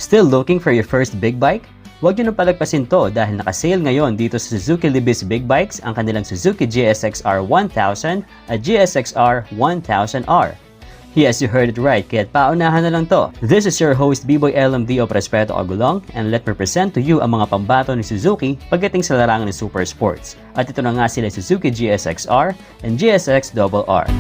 Still looking for your first big bike? Huwag nyo nang palagpasin to dahil naka-sale ngayon dito sa Suzuki Libis Big Bikes ang kanilang Suzuki GSX-R 1000 at GSX-R 1000R. Yes, you heard it right, kaya't paunahan na lang to. This is your host B-Boy LMD o Prespeto Agulong, and let me present to you ang mga pambato ni Suzuki pagdating sa larangan ng super sports. At ito na nga sila Suzuki GSX-R and GSX-RR.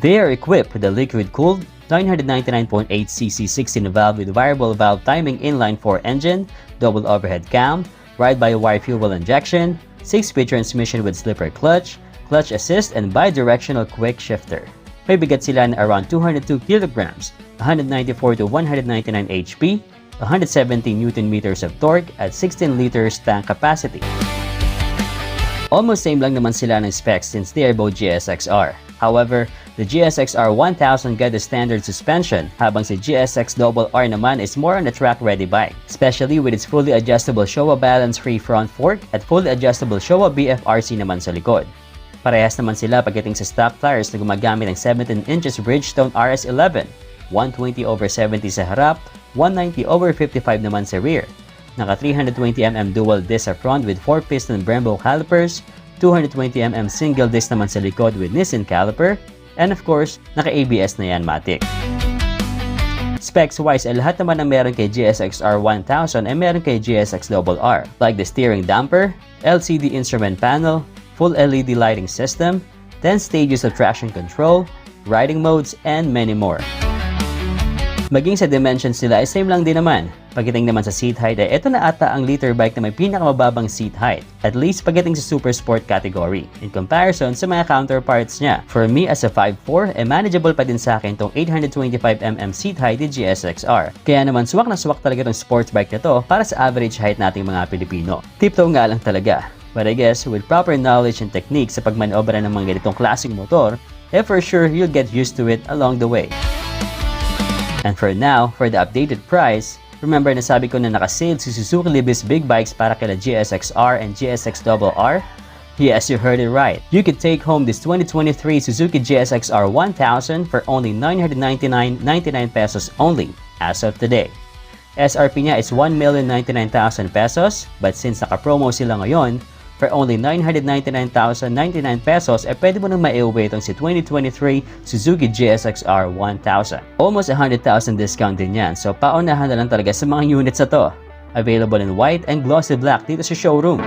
They are equipped with a liquid-cooled 999.8cc 16-valve with variable valve timing inline-4 engine, double overhead cam, ride-by-wire fuel injection, 6-speed transmission with slipper clutch, clutch assist, and bidirectional quick shifter. May bigat sila na around 202 kilograms, 194 to 199 HP, 170 Nm of torque at 16 liters tank capacity. Almost same lang naman sila ng specs since they are both GSX-R. However, the GSX-R 1000 got the standard suspension, habang si GSX-RR naman is more on the track-ready bike, especially with its fully adjustable Showa balance-free front fork at fully adjustable Showa BFRC naman sa likod. Parehas naman sila pagdating sa stock tires na gumagamit ng 17 inches Bridgestone RS11, 120/70 sa harap, 190/55 naman sa rear. Naka 320mm dual disc sa front with 4-piston Brembo calipers, 220mm single disc naman sa likod with Nissin caliper, and of course, naka-ABS na yan matic. Specs-wise, lahat naman na meron kay GSX-R 1000 ay meron kay GSX-RR, like the steering damper, LCD instrument panel, full LED lighting system, 10 stages of traction control, riding modes, and many more. Maging sa dimensions nila ay same lang din naman. Pagdating naman sa seat height ay ito na ata ang liter bike na may pinakamababang seat height, at least pagdating sa super sport category, in comparison sa mga counterparts niya. For me as a 5'4", manageable pa din sa akin tong 825mm seat height ni GSX-R. Kaya naman swak na swak talaga tong sports bike na to para sa average height nating mga Pilipino. Tiptoe nga lang talaga. But I guess with proper knowledge and technique sa pagmanobra ng mga ganitong klaseng motor, for sure you'll get used to it along the way. And for now, for the updated price, remember na sabi ko na naka-sale si Suzuki Libis Big Bikes para kila GSX-R and GSX-RR? Yes, you heard it right. You could take home this 2023 Suzuki GSX-R 1000 for only 999.99 pesos only as of today. SRP niya is 1,099,000 pesos, but since naka-promo sila ngayon, for only 999,099 pesos, pwede mo nang maiuwi itong si 2023 Suzuki GSX-R 1000. Almost 100,000 discount din yan, so paunahan na lang talaga sa mga units na to. Available in white and glossy black dito sa showroom.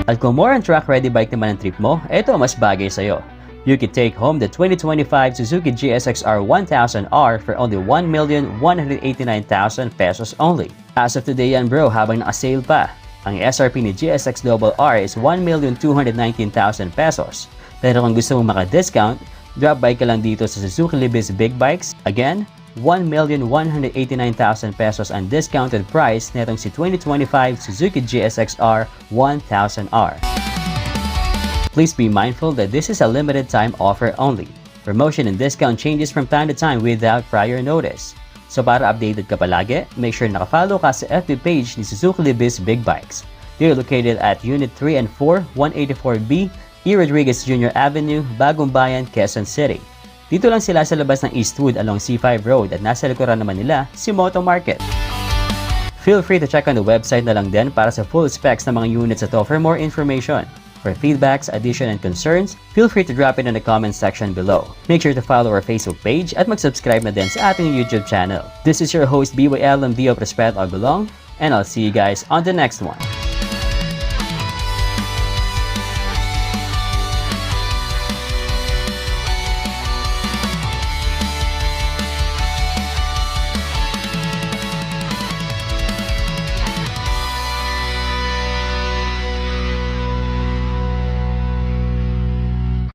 At kung more on track-ready bike naman ang trip mo, ito mas bagay sa'yo. You could take home the 2025 Suzuki GSX-R 1000R for only 1,189,000 pesos only. As of today yan bro, habang naka-sale pa. Ang SRP ni GSX-RR is 1,219,000 pesos. Pero kung gusto mong maka-discount, drop by ka lang dito sa Suzuki Libis Big Bikes. Again, 1,189,000 pesos ang discounted price netong si 2025 Suzuki GSX-R 1000R. Please be mindful that this is a limited time offer only. Promotion and discount changes from time to time without prior notice. So para updated ka palagi, make sure nakafollow ka sa FB page ni Suzuki Libis Big Bikes. They are located at Unit 3 and 4, 184B, E. Rodriguez Jr. Avenue, Bagong Bayan, Quezon City. Dito lang sila sa labas ng Eastwood along C5 Road at nasa likuran naman nila si Moto Market. Feel free to check on the website na lang din para sa full specs ng mga units ito for more information. For feedbacks, addition, and concerns, feel free to drop it in the comment section below. Make sure to follow our Facebook page at mag-subscribe na din sa ating YouTube channel. This is your host B-Boy LMD o Prespeto Agulong, and I'll see you guys on the next one.